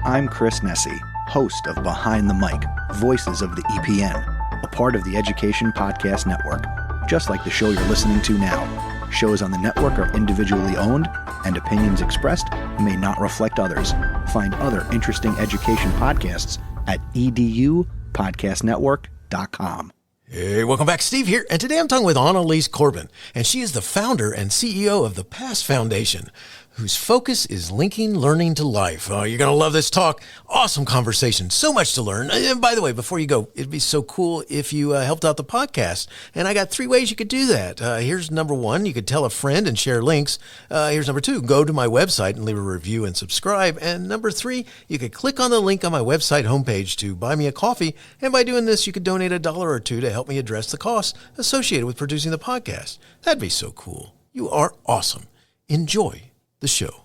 I'm Chris Nessie, host of Behind the Mic, Voices of the EPN, a part of the Education Podcast Network, just like the show you're listening to now. Shows on the network are individually owned, and opinions expressed may not reflect others. Find other interesting education podcasts at edupodcastnetwork.com. Hey, welcome back. Steve here, and today I'm talking with Annalies Corbin, and she is the founder and CEO of the PAST Foundation, whose focus is linking learning to life. Oh, you're going to love this talk. Awesome conversation. So much to learn. And by the way, before you go, it'd be so cool if you helped out the podcast. And I got 3 ways you could do that. Here's number 1. You could tell a friend and share links. Here's number 2. Go to my website and leave a review and subscribe. And number 3, you could click on the link on my website homepage to buy me a coffee. And by doing this, you could donate $1 or $2 to help me address the costs associated with producing the podcast. That'd be so cool. You are awesome. Enjoy the show.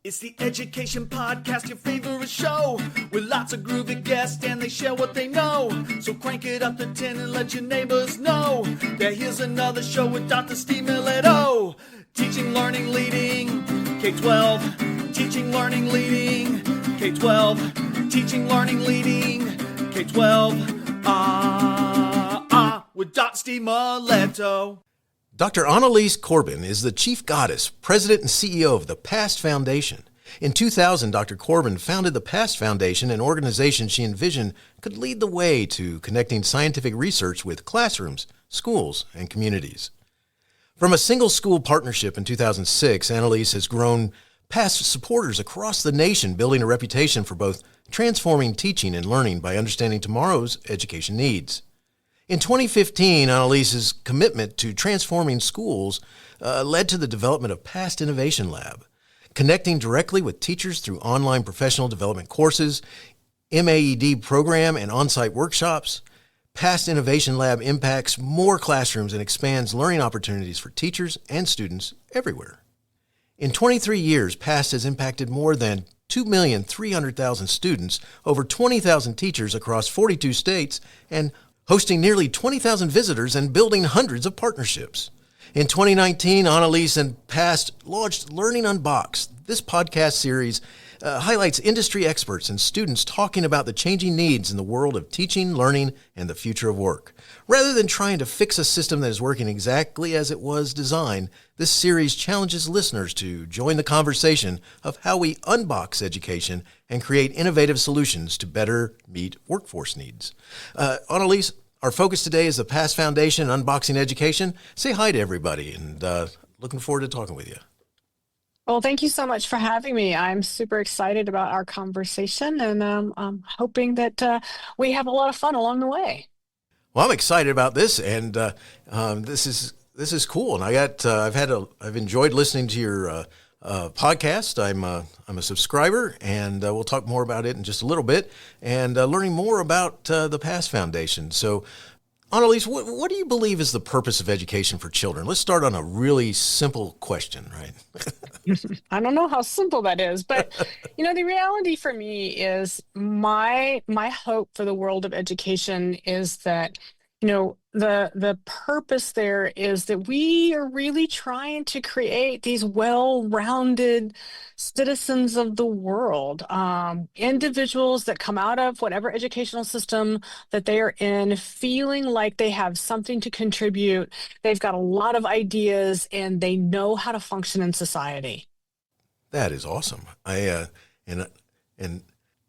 It's the Education Podcast, your favorite show, with lots of groovy guests and they share what they know. So crank it up to 10 and let your neighbors know that here's another show with Dr. Steve Milletto. Teaching, learning, leading K12. Teaching, learning, leading K12. Teaching, learning, leading K12. With Dr. Steve Milletto. Dr. Annalies Corbin is the chief goddess, president and CEO of the PAST Foundation. In 2000, Dr. Corbin founded the PAST Foundation, an organization she envisioned could lead the way to connecting scientific research with classrooms, schools, and communities. From a single school partnership in 2006, Annalies has grown PAST supporters across the nation, building a reputation for both transforming teaching and learning by understanding tomorrow's education needs. In 2015, Annalies' commitment to transforming schools led to the development of PAST Innovation Lab, connecting directly with teachers through online professional development courses, MAEd program, and on-site workshops. PAST Innovation Lab impacts more classrooms and expands learning opportunities for teachers and students everywhere. In 23 years, PAST has impacted more than 2,300,000 students, over 20,000 teachers across 42 states, and hosting nearly 20,000 visitors and building hundreds of partnerships. In 2019, Annalies and PAST launched Learning Unboxed. This podcast series highlights industry experts and students talking about the changing needs in the world of teaching, learning, and the future of work. Rather than trying to fix a system that is working exactly as it was designed, this series challenges listeners to join the conversation of how we unbox education and create innovative solutions to better meet workforce needs. Annalies, our focus today is the PAST Foundation, Unboxing Education. Say hi to everybody, and looking forward to talking with you. Well, thank you so much for having me. I'm super excited about our conversation, and I'm hoping that we have a lot of fun along the way. Well, I'm excited about this, and this is cool. And I've enjoyed listening to your podcast. I'm a subscriber, and we'll talk more about it in just a little bit, and learning more about the PAST Foundation. So, Annalies, what do you believe is the purpose of education for children? Let's start on a really simple question, right? I don't know how simple that is, but the reality for me is my hope for the world of education is that the purpose there is that we are really trying to create these well-rounded citizens of the world, individuals that come out of whatever educational system that they are in, feeling like they have something to contribute. They've got a lot of ideas and they know how to function in society. That is awesome. I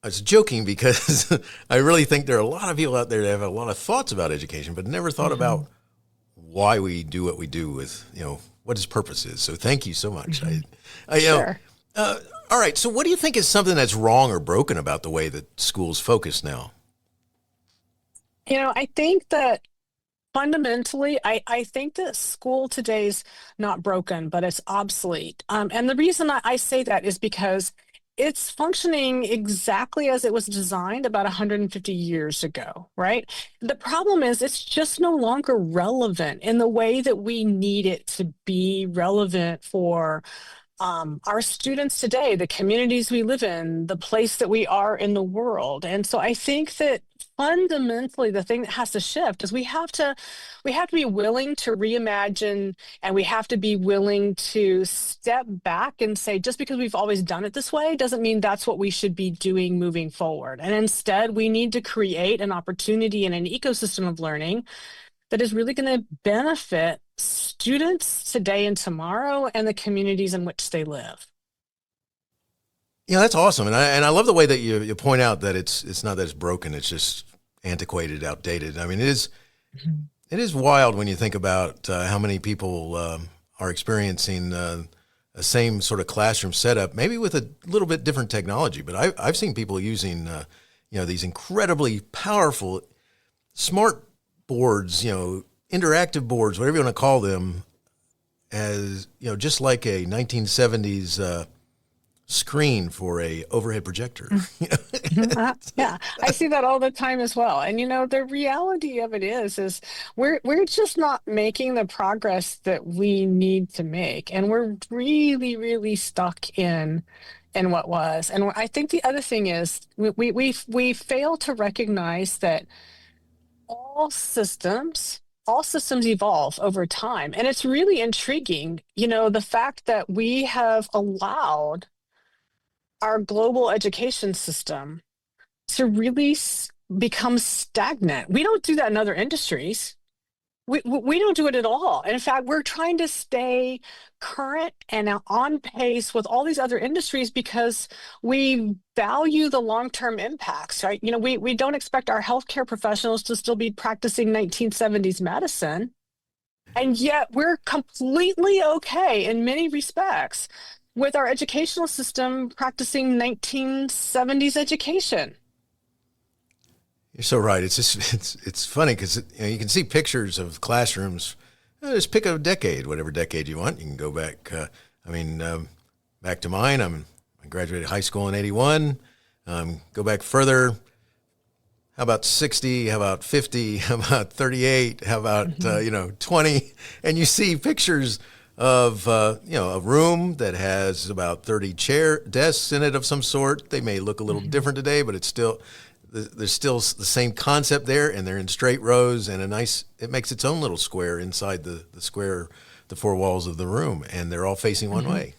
was joking because I really think there are a lot of people out there that have a lot of thoughts about education, but never thought about why we do what we do with, what its purpose is. So thank you so much. Sure. All right. So what do you think is something that's wrong or broken about the way that schools focus now? I think that fundamentally, I think that school today is not broken, but it's obsolete. And the reason I say that is because it's functioning exactly as it was designed about 150 years ago, right? The problem is it's just no longer relevant in the way that we need it to be relevant for our students today, the communities we live in, the place that we are in the world. And so I think that fundamentally the thing that has to shift is we have to be willing to reimagine, and we have to be willing to step back and say, just because we've always done it this way doesn't mean that's what we should be doing moving forward. And instead, we need to create an opportunity and an ecosystem of learning that is really going to benefit students today and tomorrow and the communities in which they live. Yeah, that's awesome. And I love the way that you point out that it's not that it's broken, it's just antiquated, outdated. I mean, it is wild when you think about how many people are experiencing the same sort of classroom setup, maybe with a little bit different technology. But I've seen people using these incredibly powerful smart boards, interactive boards, whatever you want to call them, as just like a 1970s screen for a overhead projector. Yeah, I see that all the time as well. And the reality of it is we're just not making the progress that we need to make, and we're really, really stuck in what was. And I think the other thing is we fail to recognize that all systems evolve over time, and it's really intriguing. The fact that we have allowed our global education system to really become stagnant. We don't do that in other industries. We don't do it at all. In fact, we're trying to stay current and on pace with all these other industries because we value the long-term impacts, right? We don't expect our healthcare professionals to still be practicing 1970s medicine. And yet we're completely okay in many respects with our educational system practicing 1970s education. You're so right. It's just it's funny because you can see pictures of classrooms. Just pick a decade, whatever decade you want. You can go back. Back to mine. I graduated high school in '81. Go back further. How about 60? How about 50? How about 38? How about 20? And you see pictures of a room that has about 30 desks in it of some sort. They may look a little different today, but there's still the same concept there, and they're in straight rows, and it makes its own little square inside the square, the four walls of the room, and they're all facing one way.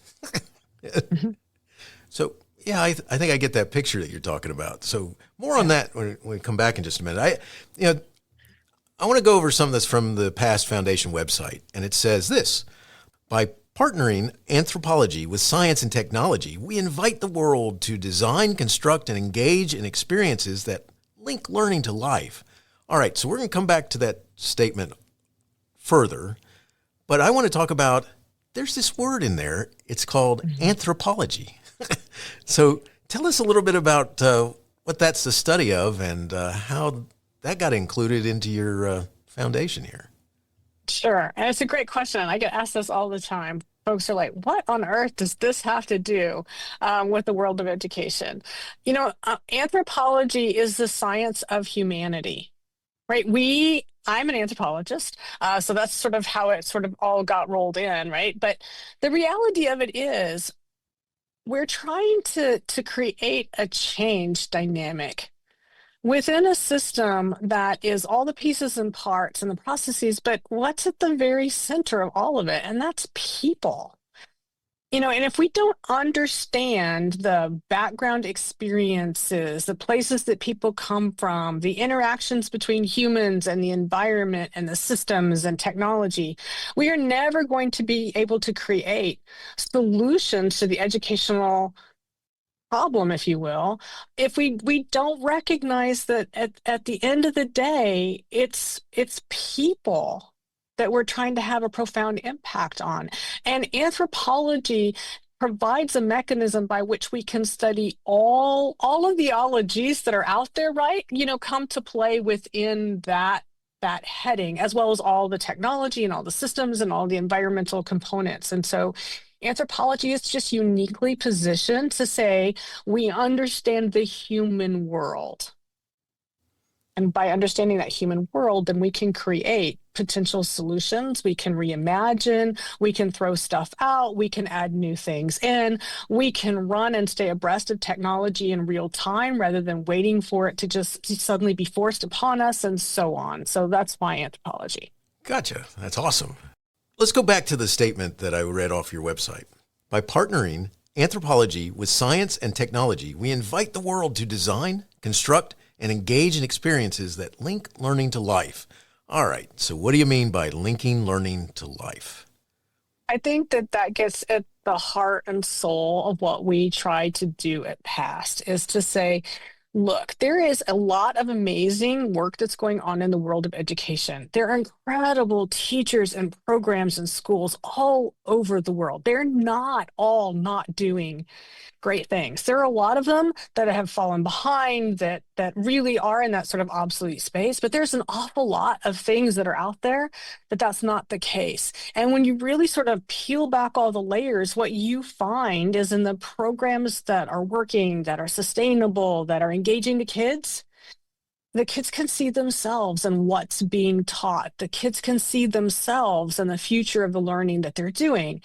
So yeah, I think I get that picture that you're talking about. So more on that when we come back in just a minute. I want to go over some of this from the Past Foundation website, and it says this: by partnering anthropology with science and technology, we invite the world to design, construct, and engage in experiences that link learning to life. All right, so we're going to come back to that statement further, but I want to talk about, there's this word in there, it's called anthropology. So tell us a little bit about what that's the study of and how that got included into your foundation here. Sure. And it's a great question. I get asked this all the time. Folks are like, what on earth does this have to do with the world of education? Anthropology is the science of humanity, right? I'm an anthropologist, so that's sort of how it sort of all got rolled in, right? But the reality of it is we're trying to create a change dynamic within a system that is all the pieces and parts and the processes, but what's at the very center of all of it? And that's people. And if we don't understand the background experiences, the places that people come from, the interactions between humans and the environment and the systems and technology, we are never going to be able to create solutions to the educational problem, if you will, if we don't recognize that at the end of the day, it's people that we're trying to have a profound impact on. And anthropology provides a mechanism by which we can study all of the ologies that are out there, right? Come to play within that heading, as well as all the technology and all the systems and all the environmental components. And so anthropology is just uniquely positioned to say we understand the human world. And by understanding that human world, then we can create potential solutions. We can reimagine, we can throw stuff out, we can add new things in, we can run and stay abreast of technology in real time rather than waiting for it to just suddenly be forced upon us, and so on. So that's my anthropology. Gotcha. That's awesome. Let's go back to the statement that I read off your website. By partnering anthropology with science and technology, we invite the world to design, construct, and engage in experiences that link learning to life. All right, so what do you mean by linking learning to life? I think that gets at the heart and soul of what we try to do at PAST, is to say, look, there is a lot of amazing work that's going on in the world of education. There are incredible teachers and programs and schools all over the world. They're not all not doing great things. There are a lot of them that have fallen behind, that really are in that sort of obsolete space, but there's an awful lot of things that are out there that's not the case. And when you really sort of peel back all the layers, what you find is in the programs that are working, that are sustainable, that are engaging the kids can see themselves in what's being taught. The kids can see themselves in the future of the learning that they're doing,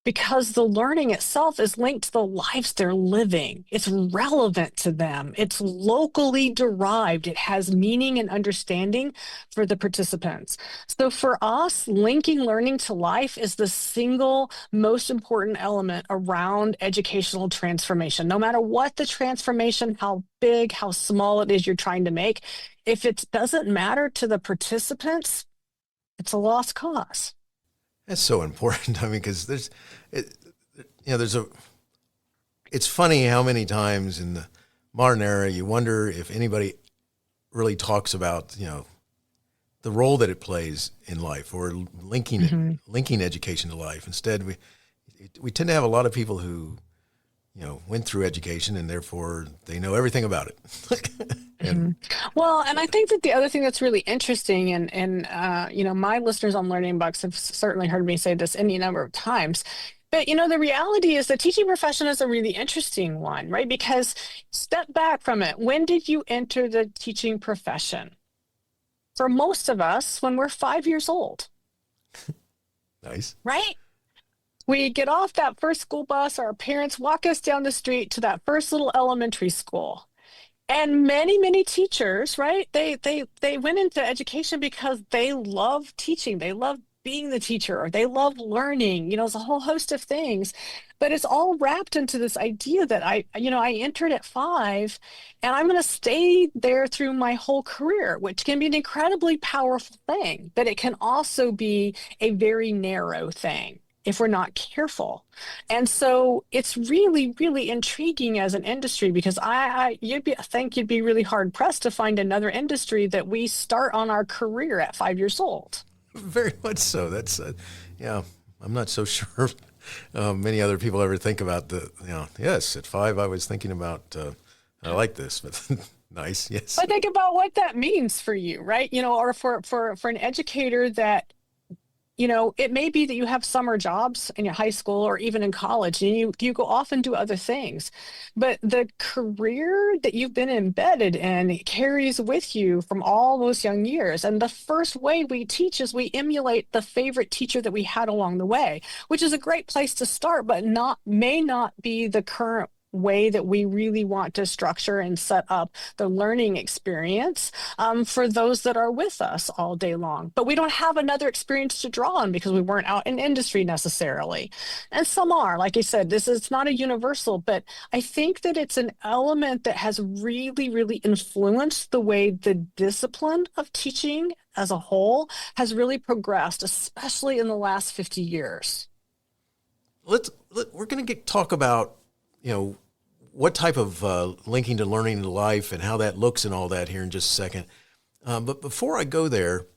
because the learning itself is linked to the lives they're living. It's relevant to them. It's locally derived. It has meaning and understanding for the participants. So for us, linking learning to life is the single most important element around educational transformation. No matter what the transformation, how big, how small it is you're trying to make, if it doesn't matter to the participants, it's a lost cause. That's so important. I mean, because it's funny how many times in the modern era you wonder if anybody really talks about, the role that it plays in life, or linking education to life. Instead, we tend to have a lot of people who, went through education and therefore they know everything about it. Well, and I think that the other thing that's really interesting, and my listeners on Learning Bucks have certainly heard me say this any number of times, but the reality is the teaching profession is a really interesting one, right? Because step back from it. When did you enter the teaching profession? For most of us, when we're 5 years old. Nice. Right? We get off that first school bus, our parents walk us down the street to that first little elementary school. And many, many teachers, right, they went into education because they love teaching. They love being the teacher, or they love learning. It's a whole host of things. But it's all wrapped into this idea that I entered at 5 and I'm going to stay there through my whole career, which can be an incredibly powerful thing. But it can also be a very narrow thing if we're not careful. And so it's really, really intriguing as an industry, because I think you'd be really hard pressed to find another industry that we start on our career at 5 years old. Very much so. That's, I'm not so sure many other people ever think about yes, at 5 I was thinking about, I like this, but nice, yes. But think about what that means for you, right? Or for an educator that, it may be that you have summer jobs in your high school or even in college, and you go off and do other things. But the career that you've been embedded in carries with you from all those young years. And the first way we teach is we emulate the favorite teacher that we had along the way, which is a great place to start, but may not be the current way that we really want to structure and set up the learning experience for those that are with us all day long. But we don't have another experience to draw on because we weren't out in industry necessarily. And some are, like I said, it's not a universal, but I think that it's an element that has really, really influenced the way the discipline of teaching as a whole has really progressed, especially in the last 50 years. We're going to talk about, what type of linking to learning to life and how that looks and all that here in just a second. But before I go there,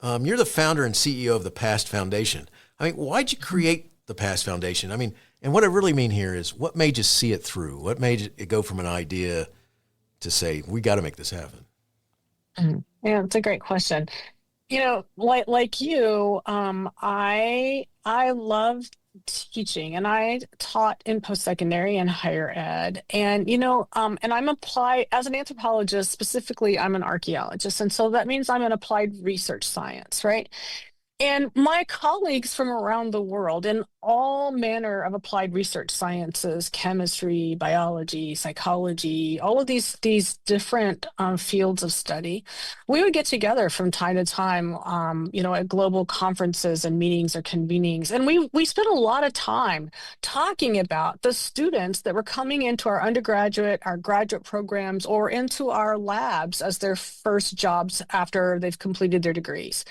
you're the founder and CEO of the PAST Foundation. I mean, why'd you create the PAST Foundation? I mean, and what I really mean here is, what made you see it through? What made it go from an idea to say, we got to make this happen? Yeah, it's a great question. Like you, I love teaching, and I taught in post-secondary and higher ed. And, and I'm applied as an anthropologist, specifically, I'm an archaeologist. And so that means I'm an applied research science, right? And my colleagues from around the world in all manner of applied research sciences, chemistry, biology, psychology, all of these different fields of study, we would get together from time to time, at global conferences and meetings or convenings. And we spent a lot of time talking about the students that were coming into our undergraduate, our graduate programs, or into our labs as their first jobs after they've completed their degrees.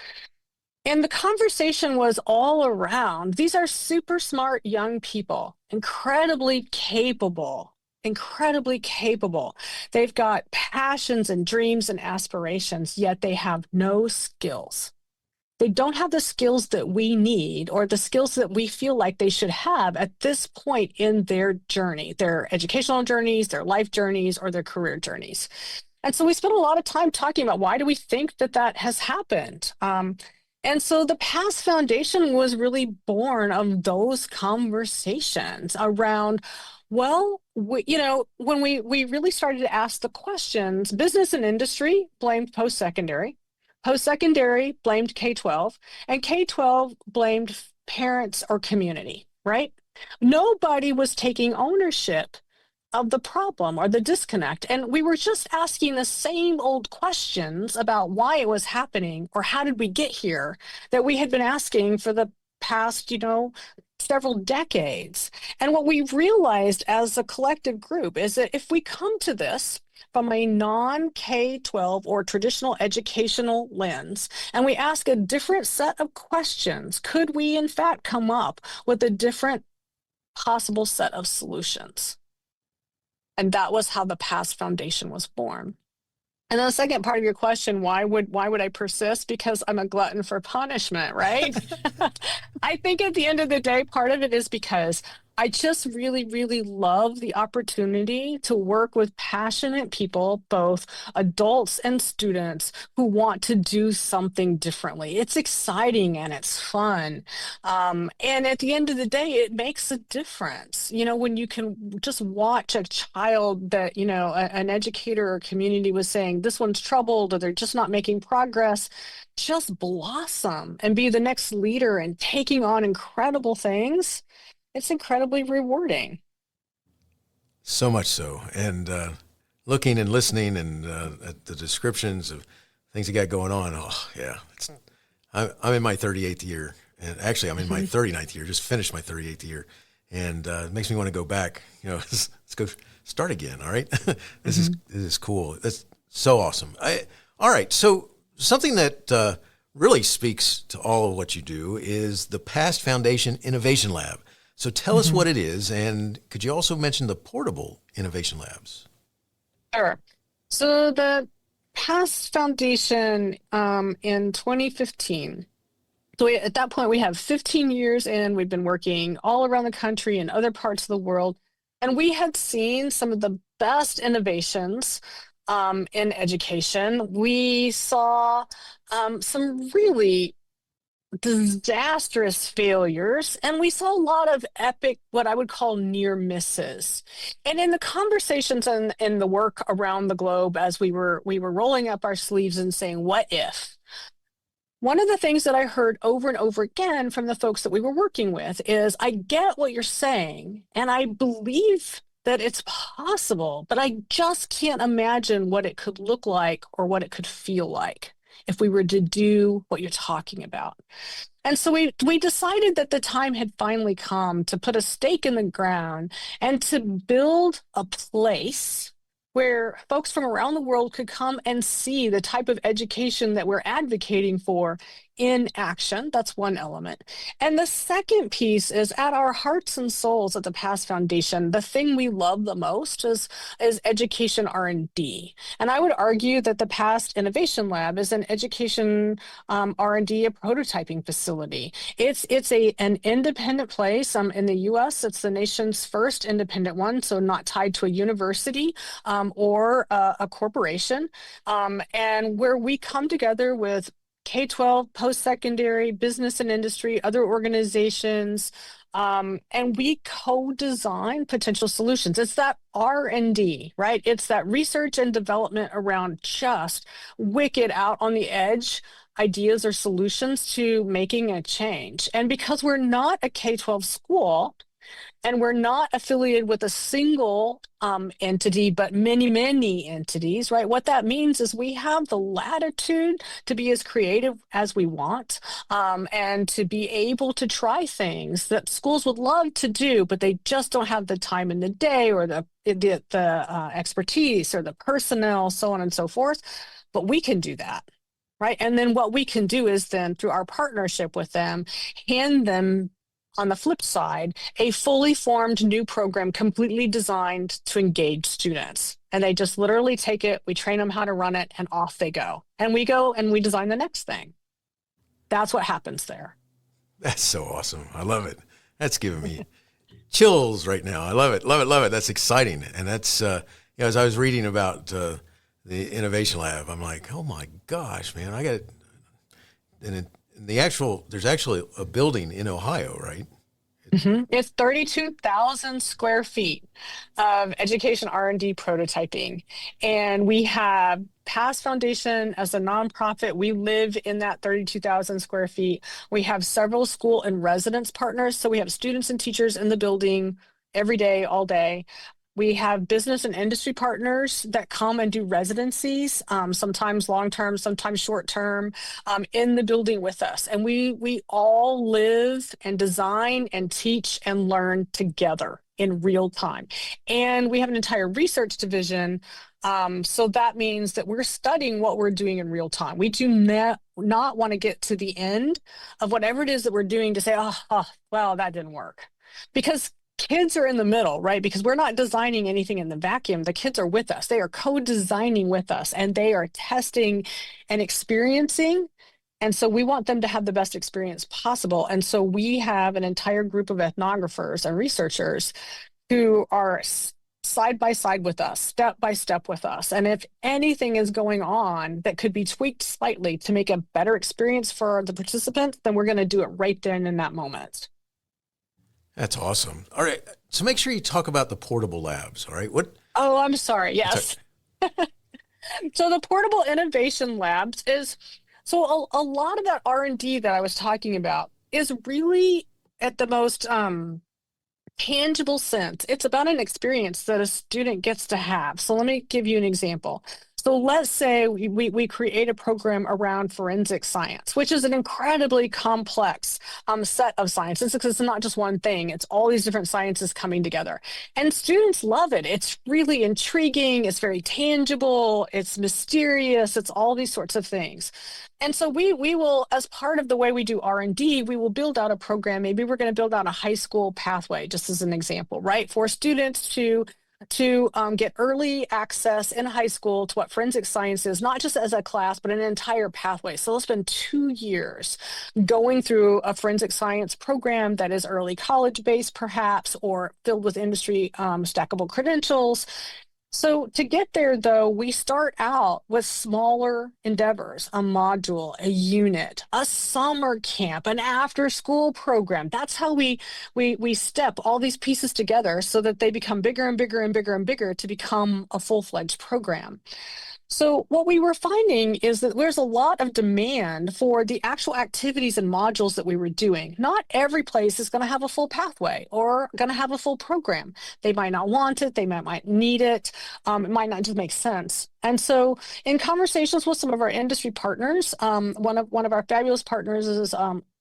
And the conversation was all around. These are super smart young people, incredibly capable, incredibly capable. They've got passions and dreams and aspirations, yet they have no skills. They don't have the skills that we need or the skills that we feel like they should have at this point in their journey, their educational journeys, their life journeys, or their career journeys. And so we spent a lot of time talking about why do we think that that has happened? And so the PAST Foundation was really born of those conversations around, well, when we really started to ask the questions, business and industry blamed post-secondary blamed K-12, and K-12 blamed parents or community, right? Nobody was taking ownership of the problem or the disconnect. And we were just asking the same old questions about why it was happening or how did we get here that we had been asking for the past, several decades. And what we realized as a collective group is that if we come to this from a non-K-12 or traditional educational lens, and we ask a different set of questions, could we in fact come up with a different possible set of solutions? And that was how the PAST Foundation was born. And then the second part of your question, why would I persist? Because I'm a glutton for punishment, right? I think at the end of the day, part of it is because I just really, really love the opportunity to work with passionate people, both adults and students, who want to do something differently. It's exciting and it's fun. And at the end of the day, it makes a difference. When you can just watch a child that, an educator or community was saying, this one's troubled or they're just not making progress, just blossom and be the next leader and taking on incredible things. It's incredibly rewarding. So much so. And looking and listening and at the descriptions of things you got going on, oh, yeah. I'm in my 38th year. And actually, I'm in my 39th year, just finished my 38th year. And it makes me want to go back. Let's go start again, all right? This is cool. That's so awesome. All right, so something that really speaks to all of what you do is the PAST Foundation Innovation Lab. So tell us what it is, and could you also mention the portable innovation labs? Sure. So the PAST Foundation in 2015, so at that point we have 15 years in, we've been working all around the country and other parts of the world, and we had seen some of the best innovations in education. We saw some really disastrous failures, and we saw a lot of epic, what I would call near misses. And in the conversations and in the work around the globe, as we were rolling up our sleeves and saying, what if? One of the things that I heard over and over again from the folks that we were working with is, I get what you're saying, and I believe that it's possible, but I just can't imagine what it could look like or what it could feel like if we were to do what you're talking about. And so we decided that the time had finally come to put a stake in the ground and to build a place where folks from around the world could come and see the type of education that we're advocating for in action. That's one element. And the second piece is, at our hearts and souls at the PAST Foundation, the thing we love the most is education R&D. And I would argue that the PAST Innovation Lab is an education R&D, a prototyping facility. It's an independent place. In the US, it's the nation's first independent one, so not tied to a university or a corporation, and where we come together with K-12, post-secondary, business and industry, other organizations, And we co-design potential solutions. It's that R&D, right? It's that research and development around just wicked out on the edge ideas or solutions to making a change. And because we're not a K-12 school, and we're not affiliated with a single entity, but many, many entities, right? What that means is we have the latitude to be as creative as we want, and to be able to try things that schools would love to do, but they just don't have the time in the day or the expertise or the personnel, so on and so forth. But we can do that. Right. And then what we can do is then through our partnership with them, hand them on the flip side, a fully formed new program completely designed to engage students. And they just literally take it, we train them how to run it, and off they go. And we go and we design the next thing. That's what happens there. That's so awesome. I love it. That's giving me chills right now. I love it. Love it. Love it. That's exciting. And that's, as I was reading about the Innovation Lab, I'm like, oh my gosh, man, I got it. And there's actually a building in Ohio, right? Mm-hmm. It's 32,000 square feet of education R&D prototyping. And we have Past Foundation as a nonprofit. We live in that 32,000 square feet. We have several school and residence partners. So we have students and teachers in the building every day, all day. We have business and industry partners that come and do residencies, sometimes long-term, sometimes short-term, in the building with us. And we all live and design and teach and learn together in real time. And we have an entire research division. So that means that we're studying what we're doing in real time. We do not want to get to the end of whatever it is that we're doing to say, well, that didn't work. Because kids are in the middle, right? Because we're not designing anything in the vacuum. The kids are with us. They are co-designing with us, and they are testing and experiencing. And so we want them to have the best experience possible. And so we have an entire group of ethnographers and researchers who are side by side with us, step by step with us. And if anything is going on that could be tweaked slightly to make a better experience for the participants, then we're going to do it right then in that moment. That's awesome. All right. So make sure you talk about the portable labs. All right. Oh, I'm sorry. Yes. So the portable innovation labs is, so a lot of that R&D that I was talking about is really at the most tangible sense. It's about an experience that a student gets to have. So let me give you an example. So let's say we create a program around forensic science, which is an incredibly complex set of sciences, because it's not just one thing. It's all these different sciences coming together. And students love it. It's really intriguing. It's very tangible. It's mysterious. It's all these sorts of things. And so we will, as part of the way we do R&D, we will build out a program. Maybe we're going to build out a high school pathway, just as an example, right? For students to get early access in high school to what forensic science is, not just as a class, but an entire pathway. So they'll spend 2 years going through a forensic science program that is early college-based, perhaps, or filled with industry stackable credentials. So to get there, though, we start out with smaller endeavors, a module, a unit, a summer camp, an after-school program. That's how we step all these pieces together so that they become bigger and bigger and bigger and bigger to become a full-fledged program. So what we were finding is that there's a lot of demand for the actual activities and modules that we were doing. Not every place is going to have a full pathway or going to have a full program. They might not want it. They might need it. It might not just make sense. And so in conversations with some of our industry partners, one of our fabulous partners is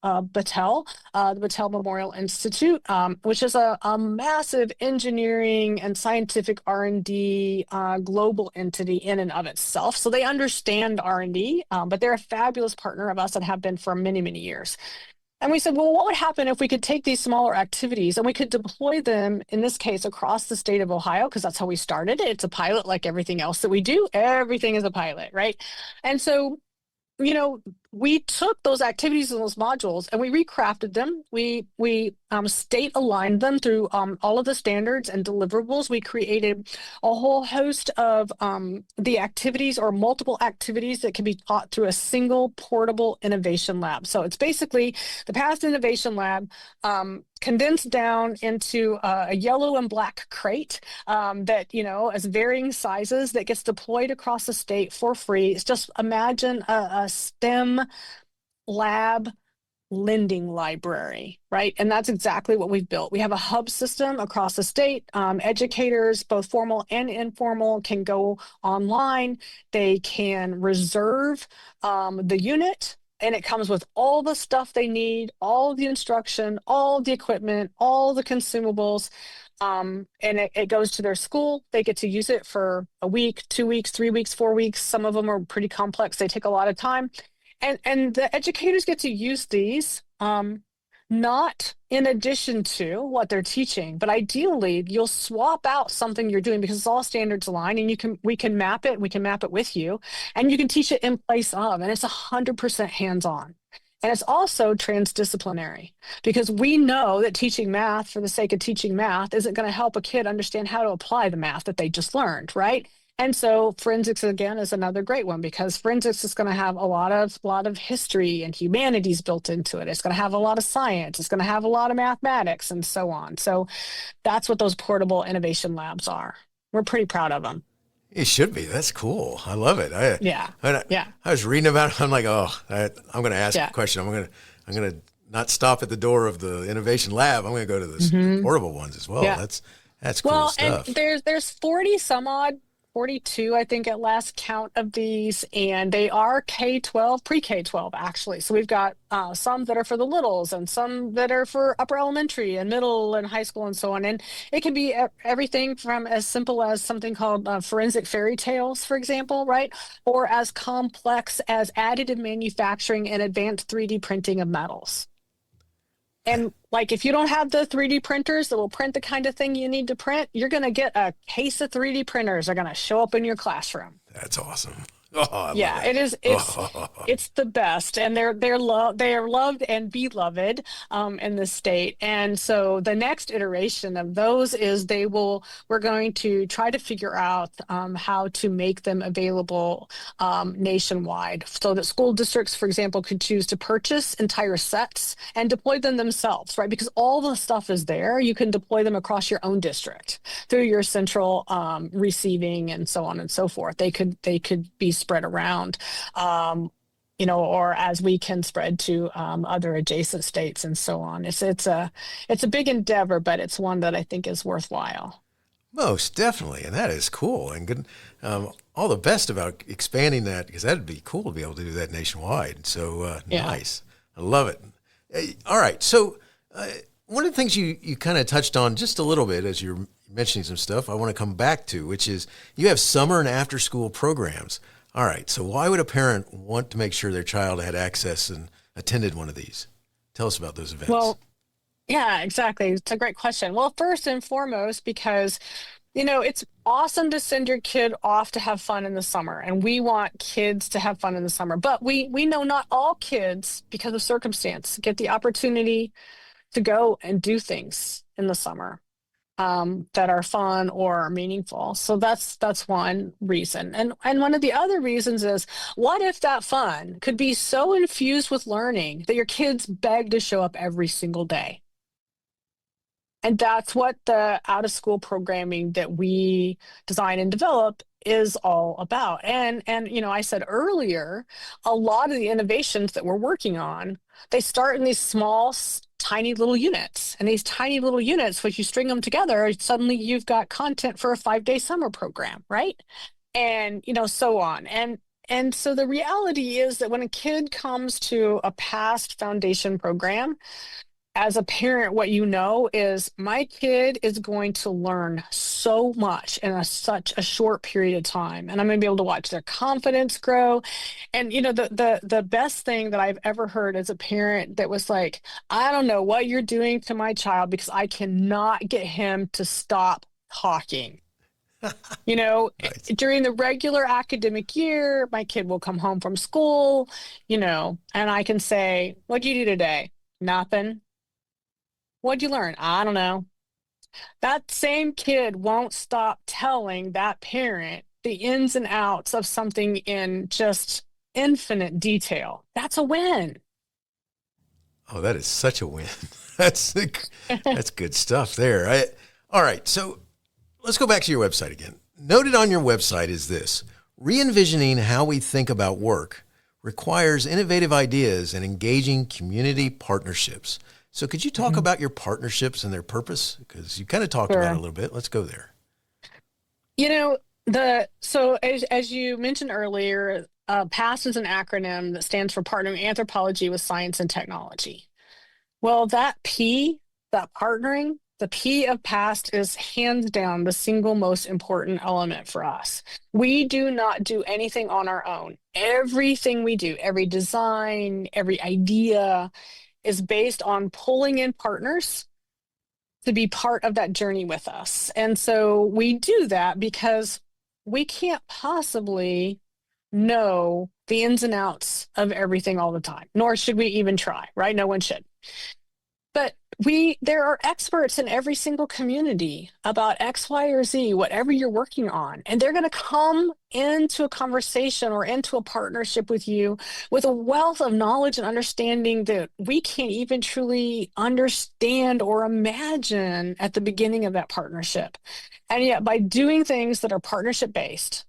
Battelle, the Battelle Memorial Institute, which is a massive engineering and scientific R&D global entity in and of itself. So they understand R&D, but they're a fabulous partner of us and have been for many, many years. And we said, well, what would happen if we could take these smaller activities and we could deploy them, in this case, across the state of Ohio, because that's how we started. It's a pilot like everything else that we do. Everything is a pilot, right? And so, we took those activities and those modules and we recrafted them. We state aligned them through all of the standards and deliverables. We created a whole host of the activities or multiple activities that can be taught through a single portable innovation lab. So it's basically the past innovation lab condensed down into a yellow and black crate that, as varying sizes that gets deployed across the state for free. It's just imagine a STEM lab lending library, right? And that's exactly what we've built. We have a hub system across the state. Educators, both formal and informal, can go online. They can reserve the unit, and it comes with all the stuff they need, all the instruction, all the equipment, all the consumables. And it goes to their school. They get to use it for a week, 2 weeks, 3 weeks, 4 weeks. Some of them are pretty complex. They take a lot of time. And the educators get to use these, not in addition to what they're teaching, but ideally you'll swap out something you're doing because it's all standards aligned, and we can map it with you, and you can teach it in place of, and it's 100% hands-on. And it's also transdisciplinary because we know that teaching math for the sake of teaching math isn't going to help a kid understand how to apply the math that they just learned, right? And so forensics, again, is another great one because forensics is going to have a lot of history and humanities built into it. It's going to have a lot of science. It's going to have a lot of mathematics and so on. So that's what those portable innovation labs are. We're pretty proud of them. It should be. That's cool. I love it. I was reading about it. I'm like, I'm going to ask a question. I'm going to not stop at the door of the innovation lab. I'm going to go to the portable ones as well. Yeah. That's cool stuff. And there's 40 some odd, 42, I think, at last count of these, and they are K12, pre-K12, actually. So we've got some that are for the littles and some that are for upper elementary and middle and high school and so on. And it can be everything from as simple as something called forensic fairy tales, for example, right? Or as complex as additive manufacturing and advanced 3D printing of metals. And like, if you don't have the 3D printers that will print the kind of thing you need to print, you're going to get a case of 3D printers are going to show up in your classroom. That's awesome. Oh, yeah, it is. It's the best, and they are loved and beloved in the state. And so the next iteration of those is we're going to try to figure out how to make them available nationwide, so that school districts, for example, could choose to purchase entire sets and deploy them themselves, right? Because all the stuff is there. You can deploy them across your own district through your central receiving and so on and so forth. They could be spread around, or as we can spread to other adjacent states and so on. It's a big endeavor, but it's one that I think is worthwhile. Most definitely, and that is cool and good. All the best about expanding that, because that'd be cool to be able to do that nationwide. So nice, I love it. All right, so one of the things you kind of touched on just a little bit as you're mentioning some stuff I want to come back to, which is you have summer and after school programs. All right, so why would a parent want to make sure their child had access and attended one of these? Tell us about those events. Well, yeah, exactly. It's a great question. Well, first and foremost, because it's awesome to send your kid off to have fun in the summer, and we want kids to have fun in the summer. But we know not all kids, because of circumstance, get the opportunity to go and do things in the summer that are fun or meaningful. So that's one reason. And one of the other reasons is, what if that fun could be so infused with learning that your kids beg to show up every single day? And that's what the out-of-school programming that we design and develop is all about. And I said earlier, a lot of the innovations that we're working on, they start in these small, tiny little units. And these tiny little units, which you string them together, suddenly you've got content for a 5-day summer program, right? And, so on. And so the reality is that when a kid comes to a past foundation program, as a parent, what is my kid is going to learn so much in such a short period of time. And I'm going to be able to watch their confidence grow. And, the best thing that I've ever heard as a parent that was like, I don't know what you're doing to my child because I cannot get him to stop talking. Right. During the regular academic year, my kid will come home from school, and I can say, "What'd you do today?" "Nothing." "What'd you learn?" "I don't know." That same kid won't stop telling that parent the ins and outs of something in just infinite detail. That's a win. Oh, that is such a win. That's good stuff there. All right, so let's go back to your website again. Noted on your website is this: re-envisioning how we think about work requires innovative ideas and engaging community partnerships. So could you talk about your partnerships and their purpose? Because you kind of talked about it a Sure. little bit. Let's go there. So as you mentioned earlier, PAST is an acronym that stands for Partnering Anthropology with Science and Technology. Well, that partnering, the P of PAST is hands down the single most important element for us. We do not do anything on our own. Everything we do, every design, every idea is based on pulling in partners to be part of that journey with us. And so we do that because we can't possibly know the ins and outs of everything all the time, nor should we even try, right? No one should. But there are experts in every single community about X, Y, or Z, whatever you're working on. And they're going to come into a conversation or into a partnership with you with a wealth of knowledge and understanding that we can't even truly understand or imagine at the beginning of that partnership. And yet, by doing things that are partnership based,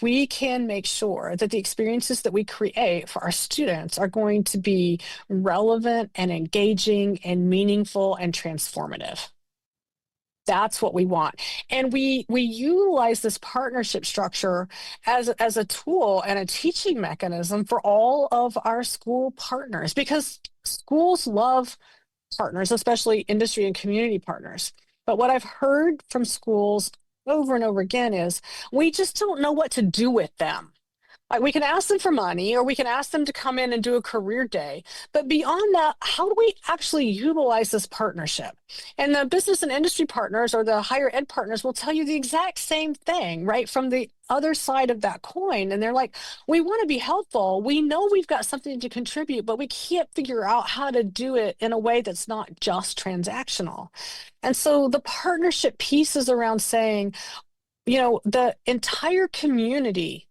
we can make sure that the experiences that we create for our students are going to be relevant and engaging and meaningful and transformative. That's what we want. And we utilize this partnership structure as a tool and a teaching mechanism for all of our school partners, because schools love partners, especially industry and community partners. But what I've heard from schools over and over again is we just don't know what to do with them. Like, we can ask them for money or we can ask them to come in and do a career day. But beyond that, how do we actually utilize this partnership? And the business and industry partners or the higher ed partners will tell you the exact same thing, right? From the other side of that coin. And they're like, we want to be helpful. We know we've got something to contribute, but we can't figure out how to do it in a way that's not just transactional. And so the partnership piece is around saying, the entire community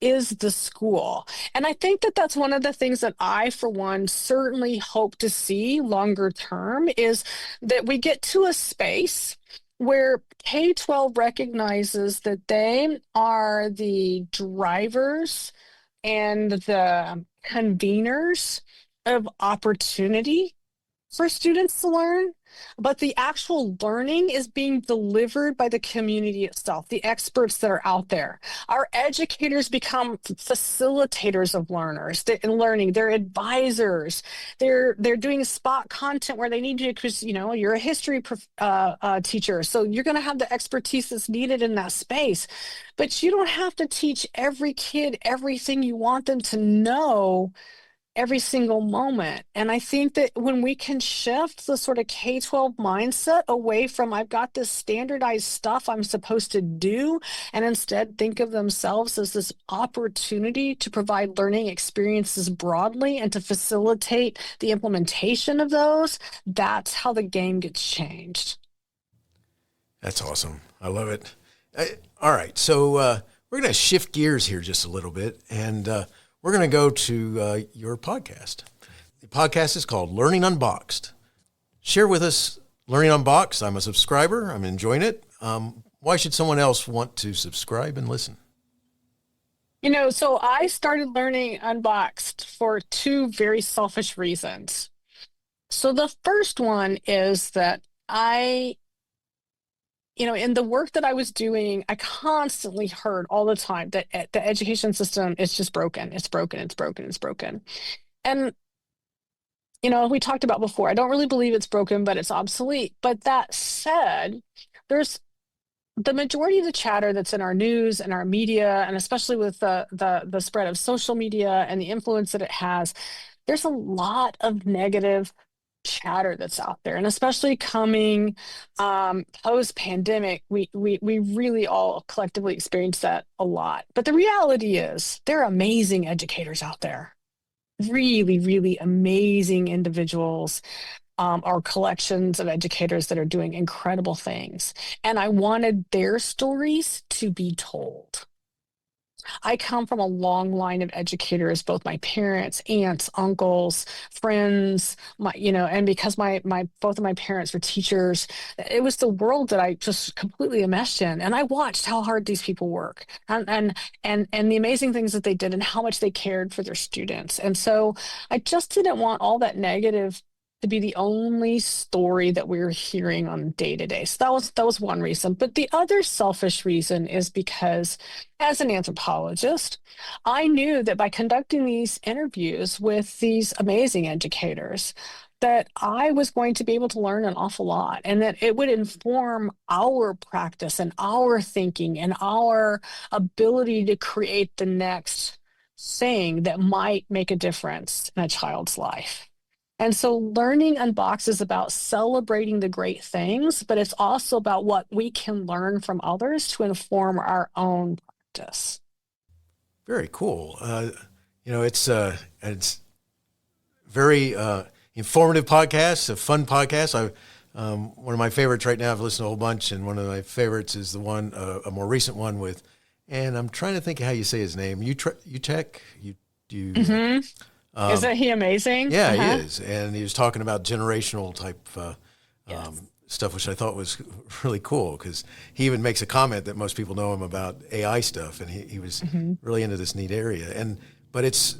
is the school. And I think that that's one of the things that I, for one, certainly hope to see longer term is that we get to a space where K-12 recognizes that they are the drivers and the conveners of opportunity for students to learn, but the actual learning is being delivered by the community itself, the experts that are out there. Our educators become facilitators of learners in learning. They're advisors. They're doing spot content where they need you because you're a history teacher, so you're going to have the expertise that's needed in that space. But you don't have to teach every kid everything you want them to know every single moment. And I think that when we can shift the sort of K-12 mindset away from I've got this standardized stuff I'm supposed to do, and instead think of themselves as this opportunity to provide learning experiences broadly and to facilitate the implementation of those, that's how the game gets changed. That's awesome. I love it. All right. So we're going to shift gears here just a little bit, and we're going to go to your podcast. The podcast is called Learning Unboxed. Share with us Learning Unboxed. I'm a subscriber. I'm enjoying it. Why should someone else want to subscribe and listen? So I started Learning Unboxed for two very selfish reasons. So the first one is that in the work that I was doing, I constantly heard all the time that the education system is just broken. It's broken. It's broken. It's broken. And, we talked about before, I don't really believe it's broken, but it's obsolete. But that said, there's the majority of the chatter that's in our news and our media, and especially with the spread of social media and the influence that it has, there's a lot of negative chatter that's out there, and especially coming post-pandemic, we really all collectively experience that a lot. But the reality is there are amazing educators out there, really, really amazing individuals, or collections of educators that are doing incredible things. And I wanted their stories to be told. I come from a long line of educators, both my parents, aunts, uncles, friends, and because my both of my parents were teachers, it was the world that I just completely enmeshed in. And I watched how hard these people work, and the amazing things that they did and how much they cared for their students. And so I just didn't want all that negative to be the only story that we were hearing on day to day. So that was one reason. But the other selfish reason is because as an anthropologist, I knew that by conducting these interviews with these amazing educators, that I was going to be able to learn an awful lot, and that it would inform our practice and our thinking and our ability to create the next thing that might make a difference in a child's life. And so Learning Unboxed is about celebrating the great things, but it's also about what we can learn from others to inform our own practice. Very cool. It's very informative podcast, a fun podcast. One of my favorites right now, I've listened to a whole bunch, and one of my favorites is the one, a more recent one with, and I'm trying to think of how you say his name. Utech? Isn't he amazing? Yeah, he is. And he was talking about generational type stuff, which I thought was really cool, because he even makes a comment that most people know him about AI stuff, and he was really into this neat area. But it's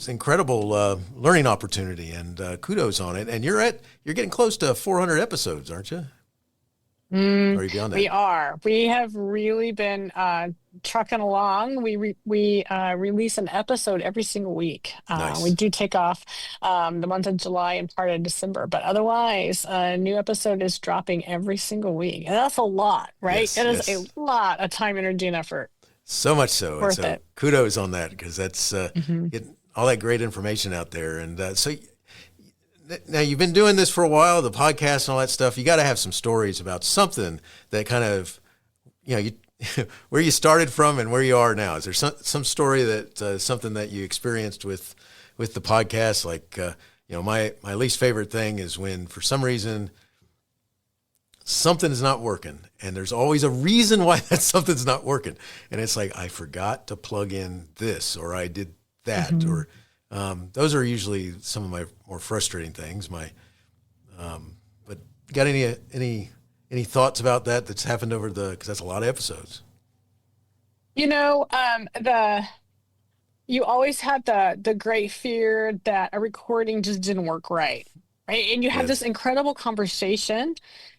incredible learning opportunity, and kudos on it. And you're getting close to 400 episodes, aren't you? Or are you beyond that? We are. We have really been trucking along. We release an episode every single week. Nice. We do take off the month of July and part of December, but otherwise, a new episode is dropping every single week. And that's a lot, right? Yes, it is a lot of time, energy, and effort. So much so. Worth and so it. Kudos on that, because that's getting all that great information out there. And so now you've been doing this for a while, the podcast and all that stuff. You got to have some stories about something that kind of, where you started from and where you are now. Is there some story that something that you experienced with the podcast? Like, my least favorite thing is when, for some reason, something's not working, and there's always a reason why that something's not working. And it's like, I forgot to plug in this, or I did that, or those are usually some of my more frustrating things. But got any thoughts about that's happened over because that's a lot of episodes. You always have the great fear that a recording just didn't work right? And you have this incredible conversation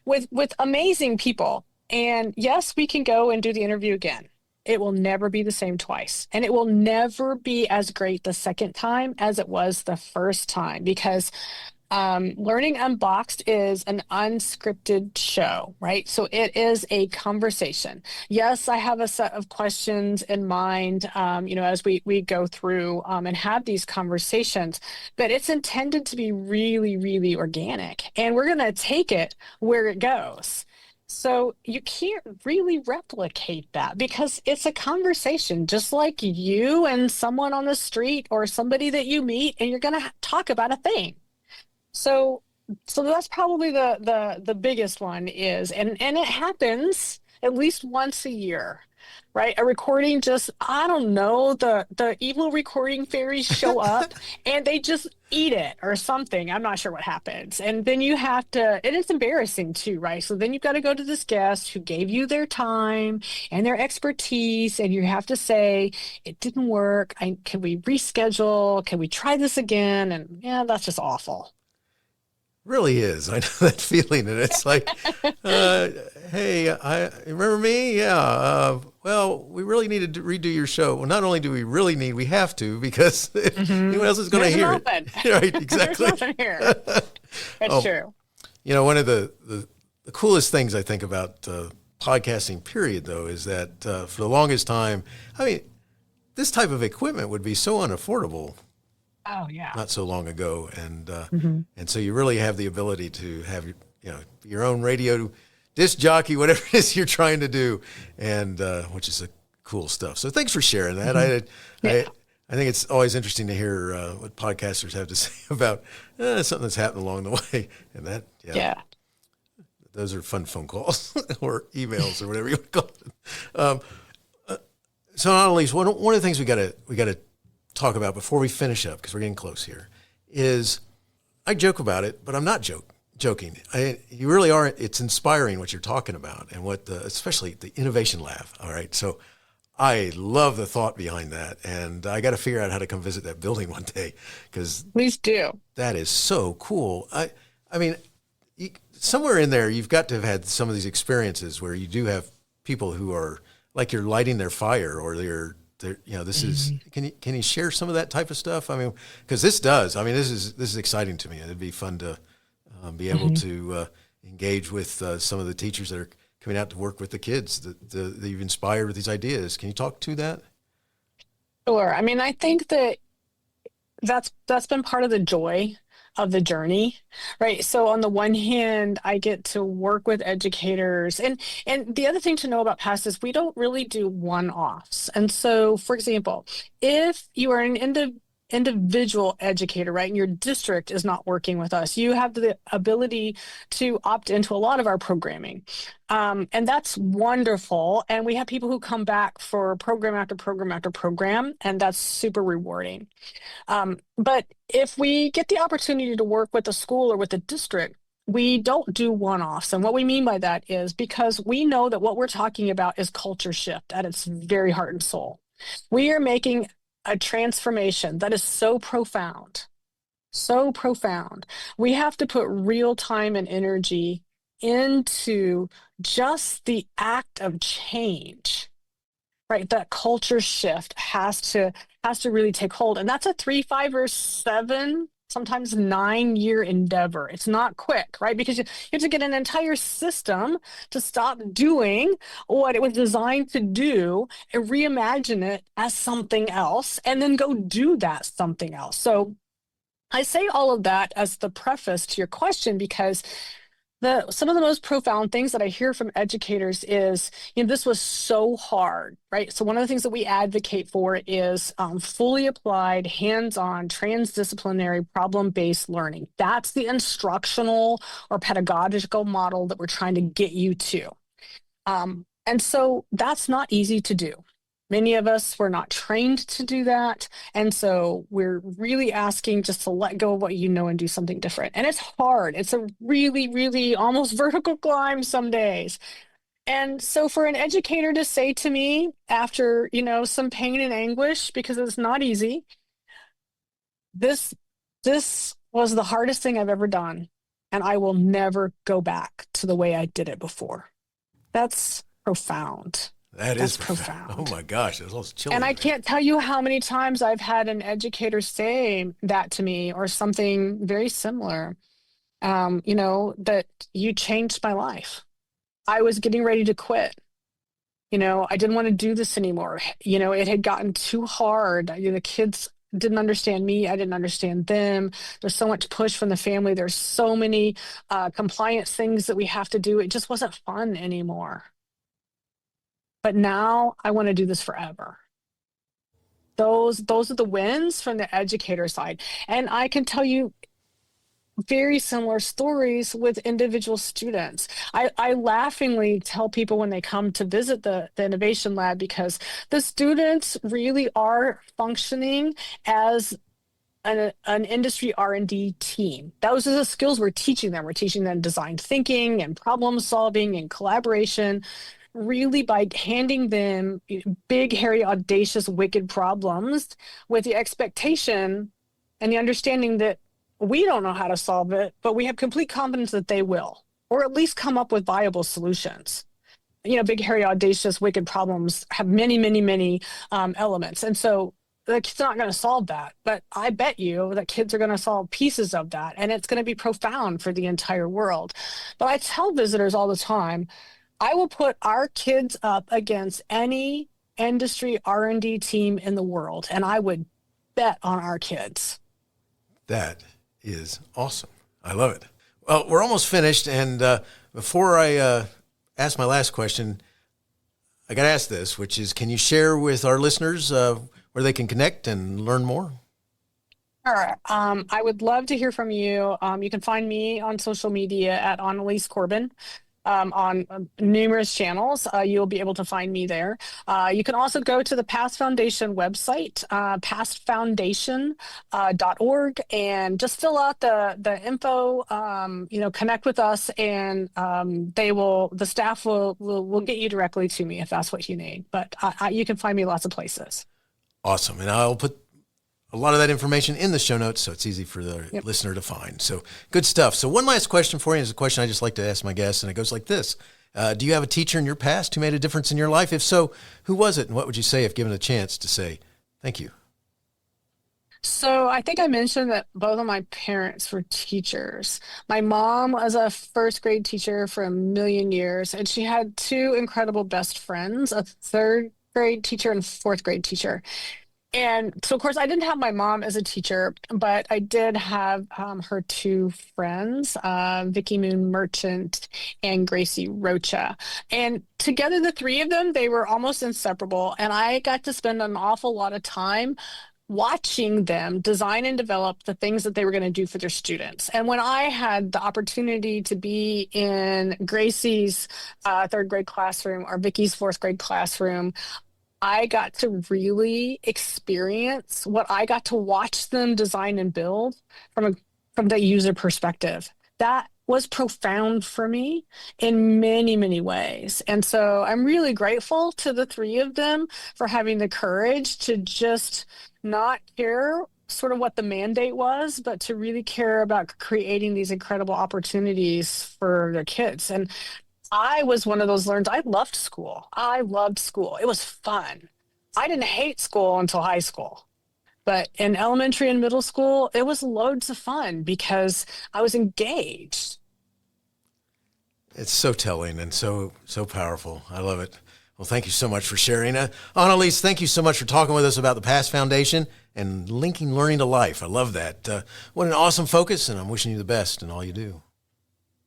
with amazing people. And yes, we can go and do the interview again. It will never be the same twice. And it will never be as great the second time as it was the first time, because Learning Unboxed is an unscripted show, right? So it is a conversation. Yes, I have a set of questions in mind, as we go through and have these conversations, but it's intended to be really, really organic, and we're going to take it where it goes. So you can't really replicate that, because it's a conversation, just like you and someone on the street or somebody that you meet, and you're going to talk about a thing. So that's probably the biggest one is, and it happens at least once a year, right? A recording I don't know, the evil recording fairies show up and they just eat it or something. I'm not sure what happens. And then you have to, and it's embarrassing too, right? So then you've got to go to this guest who gave you their time and their expertise, and you have to say, it didn't work. Can we reschedule? Can we try this again? And yeah, that's just awful. Really is. I know that feeling, and it's like, hey, remember me? Yeah. Well, we really need to redo your show. Well, not only do we really need, we have to, because anyone else is going to hear it. Right, exactly. There's nothing here. It's true. One of the coolest things I think about podcasting, period, though, is that for the longest time, this type of equipment would be so unaffordable. Oh, yeah. not so long ago, and Hmm. and so you really have the ability to have your own radio disc jockey, whatever it is you're trying to do, and which is a cool stuff. So thanks for sharing that. Hmm. Yeah. I think it's always interesting to hear what podcasters have to say about something that's happened along the way, and that Yeah. those are fun phone calls or emails or whatever you want to call it. Um, so, Annalies, one of the things we gotta talk about before we finish up, because we're getting close here, is I joke about it, but I'm not joking. You really are. It's inspiring what you're talking about, and especially the innovation lab. All right, so I love the thought behind that, and I got to figure out how to come visit that building one day, because Please do. that is so cool. I mean, somewhere in there, you've got to have had some of these experiences where you do have people who are like you're lighting their fire, or this is. Can you share some of that type of stuff? I mean, because this is exciting to me. It'd be fun to be able to engage with some of the teachers that are coming out to work with the kids that you've inspired with these ideas. Can you talk to that? Sure. I mean, I think that's been part of the joy of the journey, right? So on the one hand, I get to work with educators, and the other thing to know about PAST is we don't really do one-offs. And so, for example, if you are an individual educator, right, and your district is not working with us, you have the ability to opt into a lot of our programming. And that's wonderful. And we have people who come back for program after program after program, and that's super rewarding. But if we get the opportunity to work with a school or with a district, we don't do one-offs. And what we mean by that is because we know that what we're talking about is culture shift at its very heart and soul. We are making a transformation that is so profound, so profound. We have to put real time and energy into just the act of change. Right, that culture shift has to really take hold, and that's a 3, 5, or 7, sometimes 9-year endeavor. It's not quick, right? Because you have to get an entire system to stop doing what it was designed to do and reimagine it as something else, and then go do that something else. So I say all of that as the preface to your question because some of the most profound things that I hear from educators is, this was so hard, right? So one of the things that we advocate for is fully applied, hands-on, transdisciplinary, problem-based learning. That's the instructional or pedagogical model that we're trying to get you to. And so that's not easy to do. Many of us were not trained to do that. And so we're really asking just to let go of what you know and do something different. And it's hard. It's a really, really almost vertical climb some days. And so for an educator to say to me after, some pain and anguish, because it's not easy, this was the hardest thing I've ever done. And I will never go back to the way I did it before. That's profound. That's profound. Oh my gosh, that's almost chilling. And I can't tell you how many times I've had an educator say that to me or something very similar. That you changed my life. I was getting ready to quit. I didn't want to do this anymore. It had gotten too hard. The kids didn't understand me. I didn't understand them. There's so much push from the family. There's so many compliance things that we have to do. It just wasn't fun anymore. But now I want to do this forever. Those are the wins from the educator side. And I can tell you very similar stories with individual students. I laughingly tell people when they come to visit the innovation lab, because the students really are functioning as an industry R&D team. Those are the skills we're teaching them. We're teaching them design thinking and problem solving and collaboration, really by handing them big, hairy, audacious, wicked problems with the expectation and the understanding that we don't know how to solve it, but we have complete confidence that they will, or at least come up with viable solutions. Big, hairy, audacious, wicked problems have many, many, many elements. And so the kid's not going to solve that, but I bet you that kids are going to solve pieces of that, and it's going to be profound for the entire world. But I tell visitors all the time, I will put our kids up against any industry R&D team in the world, and I would bet on our kids. That is awesome. I love it. Well, we're almost finished, and before I ask my last question, I got to ask this, which is, can you share with our listeners where they can connect and learn more? Sure. I would love to hear from you. You can find me on social media at Annalies Corbin. On numerous channels. You'll be able to find me there. You can also go to the PAST Foundation website, pastfoundation.org, and just fill out the info, connect with us, and the staff will get you directly to me if that's what you need. But you can find me lots of places. Awesome. And I'll put a lot of that information in the show notes, so it's easy for the listener to find. So good stuff. So one last question for you is a question I just like to ask my guests, and it goes like this. Do you have a teacher in your past who made a difference in your life? If so, who was it? And what would you say if given a chance to say thank you? So I think I mentioned that both of my parents were teachers. My mom was a first grade teacher for a million years, and she had two incredible best friends, a third grade teacher and fourth grade teacher. And so, of course, I didn't have my mom as a teacher, but I did have her two friends, Vicki Moon Merchant and Gracie Rocha. And together, the three of them, they were almost inseparable. And I got to spend an awful lot of time watching them design and develop the things that they were going to do for their students. And when I had the opportunity to be in Gracie's third grade classroom or Vicki's fourth grade classroom, I got to really experience what I got to watch them design and build from the user perspective. That was profound for me in many, many ways. And so I'm really grateful to the three of them for having the courage to just not care sort of what the mandate was, but to really care about creating these incredible opportunities for their kids. And I was one of those learners. I loved school. It was fun. I didn't hate school until high school. But in elementary and middle school, it was loads of fun because I was engaged. It's so telling and so powerful. I love it. Well, thank you so much for sharing. Annalies, thank you so much for talking with us about the PAST Foundation and linking learning to life. I love that. What an awesome focus, and I'm wishing you the best in all you do.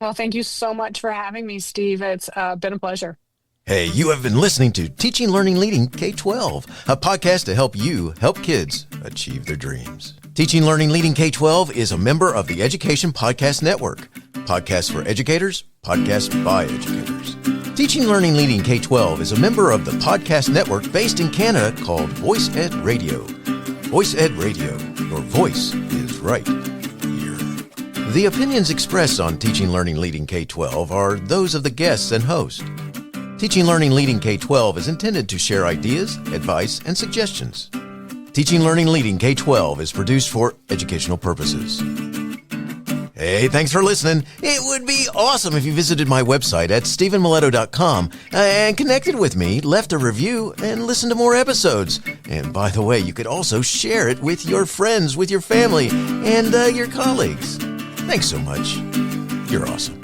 Well, thank you so much for having me, Steve. It's been a pleasure. Hey, you have been listening to Teaching Learning Leading K12, a podcast to help you help kids achieve their dreams. Teaching Learning Leading K12 is a member of the Education Podcast Network. Podcasts for educators, podcasts by educators. Teaching Learning Leading K12 is a member of the podcast network based in Canada called VoiceEd Radio. VoiceEd Radio, your voice is right here. The opinions expressed on Teaching Learning Leading K12 are those of the guests and host. Teaching Learning Leading K12 is intended to share ideas, advice, and suggestions. Teaching Learning Leading K12 is produced for educational purposes. Hey, thanks for listening. It would be awesome if you visited my website at stephenmiletto.com and connected with me, left a review, and listened to more episodes. And by the way, you could also share it with your friends, with your family, and your colleagues. Thanks so much. You're awesome.